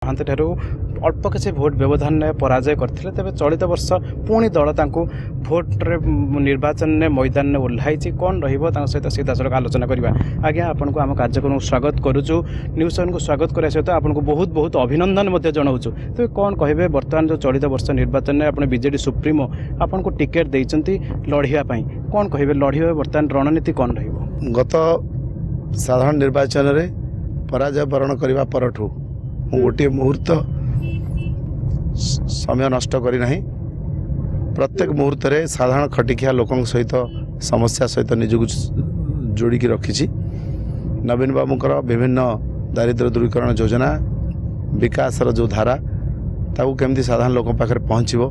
ମହାନ୍ତି ଠାରୁ ଅଳ୍ପ କିଛି ଭୋଟ ବ୍ୟବଧାନରେ ପରାଜୟ କରିଥିଲେ। ତେବେ ଚଳିତ ବର୍ଷ ପୁଣି ଦଳ ତାଙ୍କୁ ଭୋଟରେ ନିର୍ବାଚନରେ ମଇଦାନରେ ଓହ୍ଲାଇଛି। କ'ଣ ରହିବ ତାଙ୍କ ସହିତ ସିଧାସଳଖ ଆଲୋଚନା କରିବା। ଆଜ୍ଞା, ଆପଣଙ୍କୁ ଆମ କାର୍ଯ୍ୟକ୍ରମକୁ ସ୍ୱାଗତ କରୁଛୁ। ନ୍ୟୁଜ୍ ସେଭେନକୁ ସ୍ୱାଗତ କରିବା ସହିତ ଆପଣଙ୍କୁ ବହୁତ ବହୁତ ଅଭିନନ୍ଦନ ମଧ୍ୟ ଜଣାଉଛୁ। ତେବେ କ'ଣ କହିବେ ବର୍ତ୍ତମାନ ଯେଉଁ ଚଳିତ ବର୍ଷ ନିର୍ବାଚନରେ ଆପଣ ବିଜେଡ଼ି ସୁପ୍ରିମୋ ଆପଣଙ୍କୁ ଟିକେଟ୍ ଦେଇଛନ୍ତି ଲଢ଼ିବା ପାଇଁ, କ'ଣ କହିବେ? ଲଢ଼ିବା ବର୍ତ୍ତମାନ ରଣନୀତି କ'ଣ ରହିବ? ଗତ ସାଧାରଣ ନିର୍ବାଚନରେ ପରାଜୟ ବରଣ କରିବା ପରଠୁ ମୁଁ ଗୋଟିଏ ମୁହୂର୍ତ୍ତ ସମୟ ନଷ୍ଟ କରିନାହିଁ। ପ୍ରତ୍ୟେକ ମୁହୂର୍ତ୍ତରେ ସାଧାରଣ ଖଟିଖିଆ ଲୋକଙ୍କ ସହିତ ସମସ୍ୟା ସହିତ ନିଜକୁ ଯୋଡ଼ିକି ରଖିଛି। ନବୀନ ବାବୁଙ୍କର ବିଭିନ୍ନ ଦାରିଦ୍ର୍ୟ ଦୂରୀକରଣ ଯୋଜନା, ବିକାଶର ଯେଉଁ ଧାରା, ତାକୁ କେମିତି ସାଧାରଣ ଲୋକଙ୍କ ପାଖରେ ପହଞ୍ଚିବ,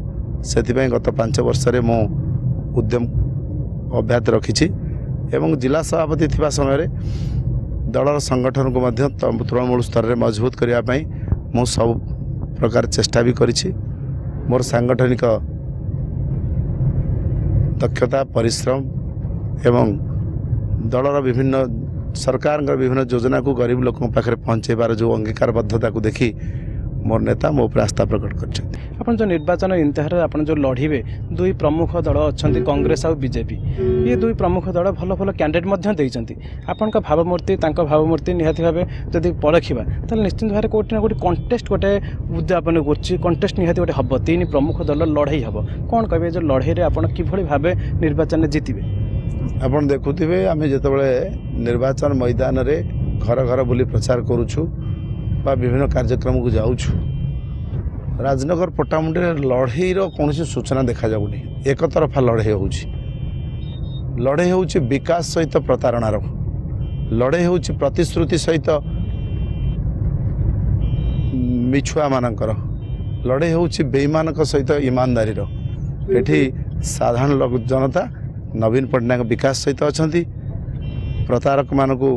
ସେଥିପାଇଁ ଗତ 5 ବର୍ଷରେ ମୁଁ ଉଦ୍ୟମ ଅବ୍ୟାହତ ରଖିଛି। ଏବଂ ଜିଲ୍ଲା ସଭାପତି ଥିବା ସମୟରେ ଦଳର ସଂଗଠନକୁ ମଧ୍ୟ ତୃଣମୂଳ ସ୍ତରରେ ମଜବୁତ କରିବା ପାଇଁ ମୁଁ ସବୁ ପ୍ରକାର ଚେଷ୍ଟା ବି କରିଛି। ମୋର ସାଂଗଠନିକ ଦକ୍ଷତା, ପରିଶ୍ରମ ଏବଂ ଦଳର ବିଭିନ୍ନ ସରକାରଙ୍କର ବିଭିନ୍ନ ଯୋଜନାକୁ ଗରିବ ଲୋକଙ୍କ ପାଖରେ ପହଞ୍ଚାଇବାର ଯେଉଁ ଅଙ୍ଗୀକାରବଦ୍ଧତାକୁ ଦେଖି ମୋର ନେତା ମୋ ଉପରେ ଆସ୍ଥା ପ୍ରକଟ କରିଛନ୍ତି। ଆପଣ ଯେଉଁ ନିର୍ବାଚନ ଇନ୍ତାହାରରେ ଆପଣ ଯେଉଁ ଲଢ଼ିବେ, ଦୁଇ ପ୍ରମୁଖ ଦଳ ଅଛନ୍ତି କଂଗ୍ରେସ ଆଉ ବିଜେପି। ଏ ଦୁଇ ପ୍ରମୁଖ ଦଳ ଭଲ ଭଲ କ୍ୟାଣ୍ଡିଡେଟ୍ ମଧ୍ୟ ଦେଇଛନ୍ତି। ଆପଣଙ୍କ ଭାବମୂର୍ତ୍ତି ତାଙ୍କ ଭାବମୂର୍ତ୍ତି ନିହାତି ଭାବେ ଯଦି ପରଖିବା ତାହେଲେ ନିଶ୍ଚିତ ଭାବରେ କେଉଁଠି ନା କେଉଁଠି କଣ୍ଟେଷ୍ଟ ଗୋଟେ ଉଦ୍ଯାପନ କରୁଛି। କଣ୍ଟେଷ୍ଟ ନିହାତି ଗୋଟେ ହେବ, ତିନି ପ୍ରମୁଖ ଦଳ ଲଢ଼େଇ ହେବ। କ'ଣ କହିବେ ଏ ଯେଉଁ ଲଢ଼େଇରେ ଆପଣ କିଭଳି ଭାବେ ନିର୍ବାଚନରେ ଜିତିବେ? ଆପଣ ଦେଖୁଥିବେ, ଆମେ ଯେତେବେଳେ ନିର୍ବାଚନ ମଇଦାନରେ ଘର ଘର ବୁଲି ପ୍ରଚାର କରୁଛୁ ବା ବିଭିନ୍ନ କାର୍ଯ୍ୟକ୍ରମକୁ ଯାଉଛୁ, ରାଜନଗର ପଟ୍ଟାମୁଣ୍ଡିରେ ଲଢ଼େଇର କୌଣସି ସୂଚନା ଦେଖାଯାଉନି। ଏକତରଫା ଲଢ଼େଇ ହେଉଛି। ଲଢ଼େଇ ହେଉଛି ବିକାଶ ସହିତ ପ୍ରତାରଣାର, ଲଢ଼େଇ ହେଉଛି ପ୍ରତିଶ୍ରୁତି ସହିତ ମିଛୁଆମାନଙ୍କର, ଲଢ଼େଇ ହେଉଛି ବେଇମାନଙ୍କ ସହିତ ଇମାନଦାରୀର। ଏଠି ସାଧାରଣ ଜନତା ନବୀନ ପଟ୍ଟନାୟକ ବିକାଶ ସହିତ ଅଛନ୍ତି। ପ୍ରତାରକମାନଙ୍କୁ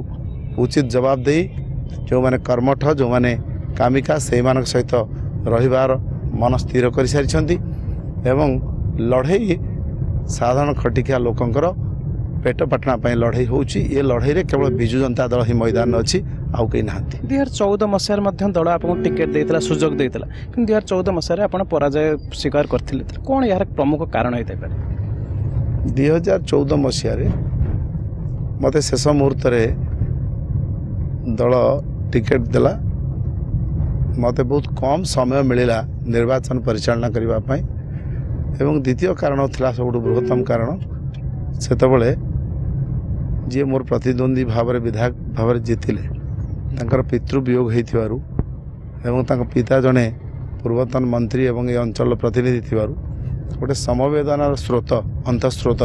ଉଚିତ ଜବାବ ଦେଇ ଯେଉଁମାନେ କର୍ମଠ, ଯେଉଁମାନେ କାମିକା, ସେଇମାନଙ୍କ ସହିତ ରହିବାର ମନ ସ୍ଥିର କରିସାରିଛନ୍ତି। ଏବଂ ଲଢ଼େଇ ସାଧାରଣ ଖଟିଖିଆ ଲୋକଙ୍କର ପେଟ ପାଟଣା ପାଇଁ ଲଢ଼େଇ ହେଉଛି। ଏ ଲଢ଼େଇରେ କେବଳ ବିଜୁ ଜନତା ଦଳ ହିଁ ମଇଦାନରେ ଅଛି, ଆଉ କେହି ନାହାନ୍ତି। 2014 ମସିହାରେ ମଧ୍ୟ ଦଳ ଆପଣଙ୍କୁ ଟିକେଟ୍ ଦେଇଥିଲା, ସୁଯୋଗ ଦେଇଥିଲା, କିନ୍ତୁ 2014 ମସିହାରେ ଆପଣ ପରାଜୟ ସ୍ୱୀକାର କରିଥିଲେ। କ'ଣ ଏହାର ପ୍ରମୁଖ କାରଣ ହୋଇଥାଇପାରେ? 2014 ମସିହାରେ ମୋତେ ଶେଷ ମୁହୂର୍ତ୍ତରେ ଦଳ ଟିକେଟ୍ ଦେଲା। ମୋତେ ବହୁତ କମ୍ ସମୟ ମିଳିଲା ନିର୍ବାଚନ ପରିଚାଳନା କରିବା ପାଇଁ। ଏବଂ ଦ୍ୱିତୀୟ କାରଣ ଥିଲା, ସବୁଠୁ ବୃହତ୍ତମ କାରଣ, ସେତେବେଳେ ଯିଏ ମୋର ପ୍ରତିଦ୍ୱନ୍ଦ୍ୱୀ ଭାବରେ ବିଧାୟକ ଭାବରେ ଜିତିଲେ, ତାଙ୍କର ପିତୃବିୟୋଗ ହୋଇଥିବାରୁ ଏବଂ ତାଙ୍କ ପିତା ଜଣେ ପୂର୍ବତନ ମନ୍ତ୍ରୀ ଏବଂ ଏ ଅଞ୍ଚଳର ପ୍ରତିନିଧି ଥିବାରୁ ଗୋଟେ ସମବେଦନାର ସ୍ରୋତ, ଅନ୍ତଃସ୍ରୋତ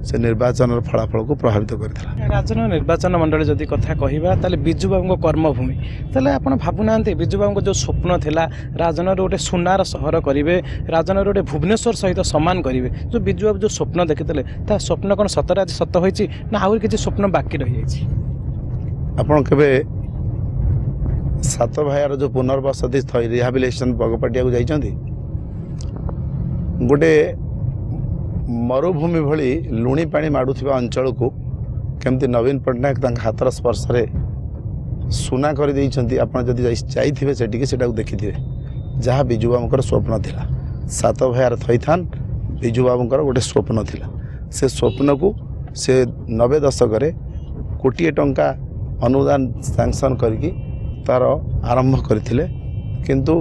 ସେ ନିର୍ବାଚନର ଫଳାଫଳକୁ ପ୍ରଭାବିତ କରିଥିଲା। ରାଜନଗର ନିର୍ବାଚନ ମଣ୍ଡଳୀ ଯଦି କଥା କହିବା ତାହେଲେ ବିଜୁ ବାବୁଙ୍କ କର୍ମଭୂମି। ତାହେଲେ ଆପଣ ଭାବୁନାହାନ୍ତି ବିଜୁ ବାବୁଙ୍କ ଯେଉଁ ସ୍ୱପ୍ନ ଥିଲା ରାଜନଗର ଗୋଟେ ସୁନାର ସହର କରିବେ, ରାଜନଗର ଗୋଟେ ଭୁବନେଶ୍ୱର ସହିତ ସମାନ କରିବେ, ଯେଉଁ ବିଜୁ ବାବୁ ଯେଉଁ ସ୍ୱପ୍ନ ଦେଖିଥିଲେ ତା ସ୍ୱପ୍ନ କ'ଣ ସତରେ ଆଜି ସତ ହୋଇଛି ନା ଆହୁରି କିଛି ସ୍ୱପ୍ନ ବାକି ରହିଯାଇଛି? ଆପଣ କେବେ ସାତ ଭାଇର ଯେଉଁ ପୁନର୍ବସତି ରିହାବିଲିଟେସନ୍ ବଗପାଟିଆକୁ ଯାଇଛନ୍ତି? ଗୋଟେ ମରୁଭୂମି ଭଳି ଲୁଣି ପାଣି ମାଡ଼ୁଥିବା ଅଞ୍ଚଳକୁ କେମିତି ନବୀନ ପଟ୍ଟନାୟକ ତାଙ୍କ ହାତର ସ୍ପର୍ଶରେ ସୁନା କରିଦେଇଛନ୍ତି। ଆପଣ ଯଦି ଯାଇଥିବେ ସେଠିକି, ସେଟାକୁ ଦେଖିଥିବେ। ଯାହା ବିଜୁ ବାବୁଙ୍କର ସ୍ୱପ୍ନ ଥିଲା, ସାତ ଭାଇର ଥଇଥାନ ବିଜୁ ବାବୁଙ୍କର ଗୋଟେ ସ୍ୱପ୍ନ ଥିଲା। ସେ ସ୍ୱପ୍ନକୁ ସେ 90 ଦଶକରେ କୋଟିଏ ଟଙ୍କା ଅନୁଦାନ ସାଂସନ୍ କରିକି ତାର ଆରମ୍ଭ କରିଥିଲେ, କିନ୍ତୁ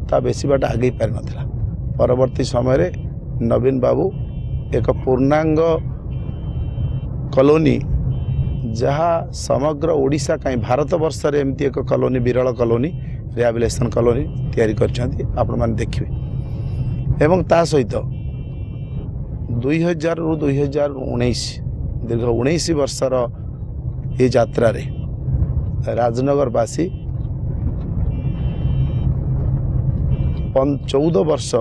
ତା ବେଶୀ ବାଟ ଆଗେଇ ପାରିନଥିଲା। ପରବର୍ତ୍ତୀ ସମୟରେ ନବୀନ ବାବୁ ଏକ ପୂର୍ଣ୍ଣାଙ୍ଗ କଲୋନୀ, ଯାହା ସମଗ୍ର ଓଡ଼ିଶା କାହିଁ ଭାରତ ବର୍ଷରେ ଏମିତି ଏକ କଲୋନୀ, ବିରଳ କଲୋନୀ, ରିହାବିଲିଟେସନ୍ କଲୋନୀ ତିଆରି କରିଛନ୍ତି, ଆପଣମାନେ ଦେଖିବେ। ଏବଂ ତା ସହିତ 2000ରୁ 2019 ଦୀର୍ଘ 19 ବର୍ଷର ଏ ଯାତ୍ରାରେ ରାଜନଗରବାସୀ 14 ବର୍ଷ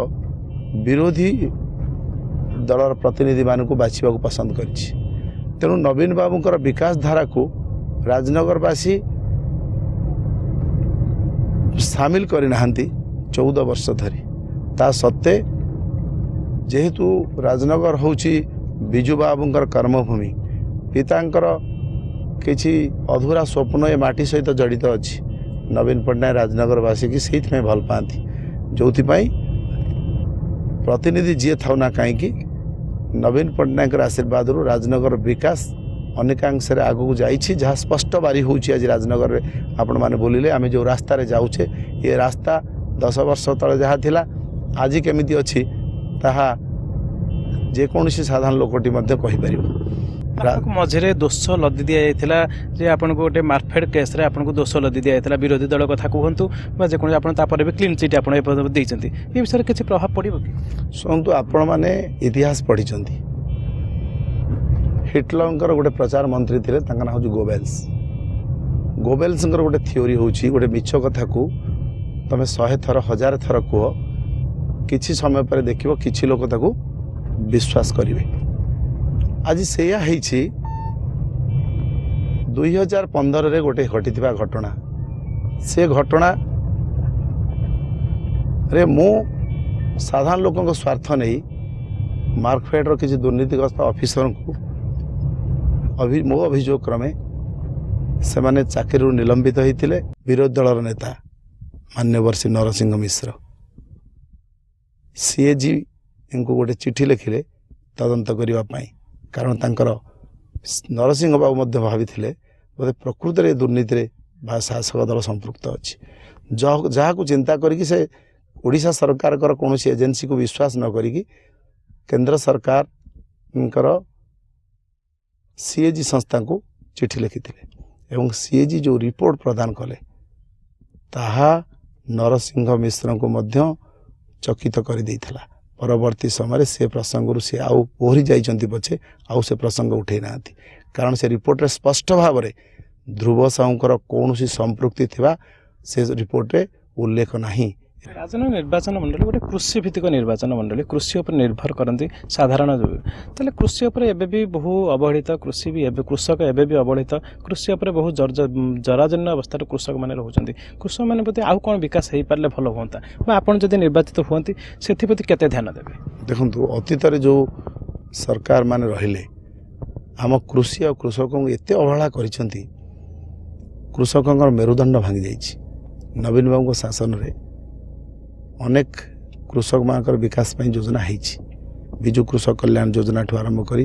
ବିରୋଧୀ ଦଳର ପ୍ରତିନିଧିମାନଙ୍କୁ ବାଛିବାକୁ ପସନ୍ଦ କରିଛି। ତେଣୁ ନବୀନ ବାବୁଙ୍କର ବିକାଶ ଧାରାକୁ ରାଜନଗରବାସୀ ସାମିଲ କରିନାହାନ୍ତି 14 ବର୍ଷ ଧରି। ତା ସତ୍ତ୍ୱେ ଯେହେତୁ ରାଜନଗର ହେଉଛି ବିଜୁ ବାବୁଙ୍କର କର୍ମଭୂମି, ପିତାଙ୍କର କିଛି ଅଧୁରା ସ୍ୱପ୍ନ ଏ ମାଟି ସହିତ ଜଡ଼ିତ ଅଛି। नवीन पट्टनायक राजनगरवासी की से भल पाती जो प्रतिनिधि जी था ना कहीं नवीन पट्टनायक आशीर्वाद राजनगर विकास अनेकांश आगू जाइए जहाँ स्पष्ट बारी हो राजनगर में आपण मैंने बोलिले आम जो रास्तार जाऊे ये रास्ता 10 वर्ष तले जहाँ थिला आज केमिति अच्छी ताहा जेकोसी साधारण लोकटी कहीपर मझे दोष लदी दि जाइए जे आपन को गोटे मारफेड केस रे आपन को दोष लदी दि जाइए विरोधी दल कथा कहतु जेको आप क्लीन चिट आप ये विषय किसी प्रभाव पड़ो कि शुणु आपण मैंने इतिहास पढ़ी हिटलर गोटे प्रचार मंत्री थे ना हूँ गोबेल्स गोटे थ्योरी हूँ गोटे मिछ कथा को तुम 100 थर 1000 थर कह कि समय पर देख कि लोक ताकू विश्वास करेंगे आज से 2015 रे गोटे घटी घटना से घटना रे मु साधारण लोकों स्वार्थ नहीं मार्कफेड रो किसी दुर्नीतिग्रस्त ऑफिसर को मो अभियोग क्रमे से माने चाकरी निलंबित होते विरोधी दलर नेता मान्यवर श्री नरसिंह मिश्र सीएजी इनको गोटे चिठी लिखिले तदंत करने कारण तांकर नरसिंह बाबू भावी बोधे प्रकृत में दुर्नीति बा शासक दल संपृक्त अच्छी जहाँ को चिंता करी से ओडिशा सरकार कौन एजेंसी को विश्वास न करी केंद्र सरकार सीएजी संस्था को चिठी लिखिथिले एवं सीएजी जो रिपोर्ट प्रदान कले ताहा नरसिंह मिश्र को मध्य चकित कर देइथिला परवर्ती समय से प्रसंग सी आउ ओहरी जाइछंती पछे आउ से प्रसंग उठे ना कारण से रिपोर्ट रे स्पष्ट भाव में ध्रुव साहूकर कौन संपृक्ति थिबा से रिपोर्ट रे उल्लेख नहीं। राजनगर निर्वाचन मंडली गोटे कृषि भित्तिक निर्वाचन मंडली कृषि उपर निर्भर करती साधारण तेल कृषि उपर एबे भी बहु अवहेलित कृषि भी एबे कृषक एबे भी अवहेलित कृषि उपर बहु जराजन्य अवस्था कृषक मैंने रोचते कृषक मैंने प्रति आउ कौन विकास हो पारे भल हाँ आपड़ जब निर्वाचित हुए से केते ध्यान देवे देखु अतीत जो सरकार मान रहिले आम कृषि और कृषकों एत अवहेला करिसेंती कृषकों मेरुदंड भांगी जाइए नवीन बाबू शासन में अनेक कृषक मान विकास योजना है विजु कृषक कल्याण योजना ठू आरंभ कर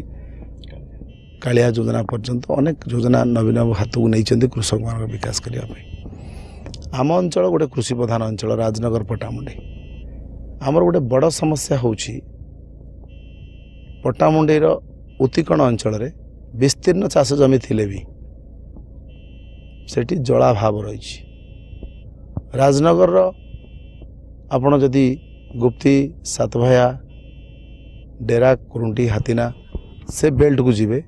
कालिया योजना पर्यंत अनेक योजना नवीन बाबू हाथ को नहीं कृषक मान विकास करने आम अंचल गोटे कृषि प्रधान अंचल राजनगर पटामुंडी आमर गोटे बड़ समस्या होची पटामुंडीर उत्तीकण अंचल विस्तीर्ण चाष जमी थिले भी सेठी जलाभाव रही राजनगर आपण जदि गुप्ती सातभाया डेरा कुरुंटी हाथीना से बेल्ट को जीवे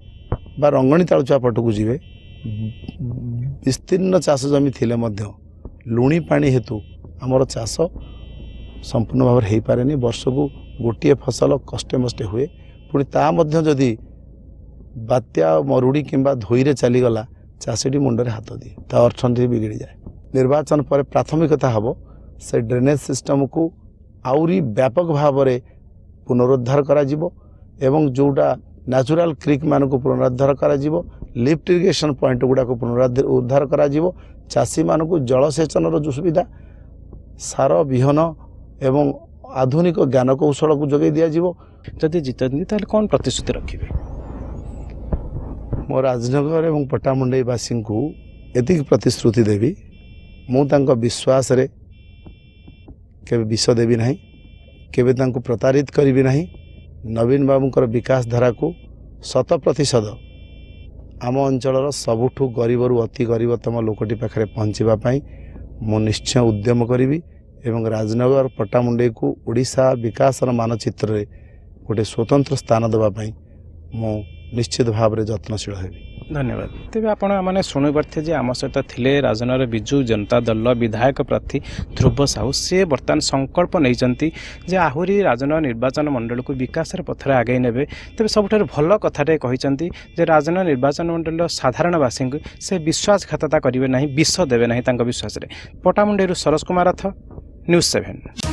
बा रंगणी तालुचा पट को जीवे विस्तीर्ण चाष जमी थिले मध्य लुणी पानी हेतु आमर चाष संपूर्ण भाव हो पारे वर्ष को गोटे फसल कष्टे मष्टे हुए पुणी ता मध्य जदि बात्या मरुड़ी किंबा धोईरे चलीगला चाषीटी मुंडे हाथ दिए ता अर्थनीति बिगड़ी जाए निर्वाचन पर प्राथमिकता हम से ड्रेनेज सिस्टम को आउरी व्यापक भाव में पुनरुद्धार करा जिवो एवं जोटा नेचुरल क्रिक मान को पुनरुद्धार करा जिवो लिफ्ट इरिगेशन पॉइंट गुड़ा को पुनरुद्धार करा जिवो चाषी मान को जलसेचन जो सुविधा सार विहन एवं आधुनिक ज्ञान कौशल को जोगे दिया जिवो जदि जीतती ताले कौन प्रतिश्रुति रखिबे मो राजनगर एवं पटामुंडईवासी को एतिक प्रतिश्रुति देवी मु तांको विश्वास रे केबे विष देवी नहीं केबे तांको प्रतारित करी नहीं नवीन बाबूंकर विकास धारा को 100% आम अंचल सबुठू गरीबरू अति गरीबतम लोकटी पाखे पहुँचापी मु निश्चय उद्यम करी एवं राजनगर पटामुंडई को ओडिशा विकास मानचित्र रे गोटे स्वतंत्र स्थान देवाई मु निश्चित भाव में यत्नशील हेबी। धन्यवाद। तेज आपने शुणी पारे जे आम सहित थे राजनगर विजु जनता दल विधायक प्रार्थी ध्रुव साहू सी बर्तमान संकल्प नहीं आहरी राजनगर निर्वाचन मंडल को विकास पथर आगे ने तेज सबुठ भल कथाटे कहते जे राजनगर निर्वाचन मंडल साधारणवासी से विश्वासघातता करेंगे ना विष देवे ना विश्वास पटामुंडई सरस कुमार रथ न्यूज़ 7।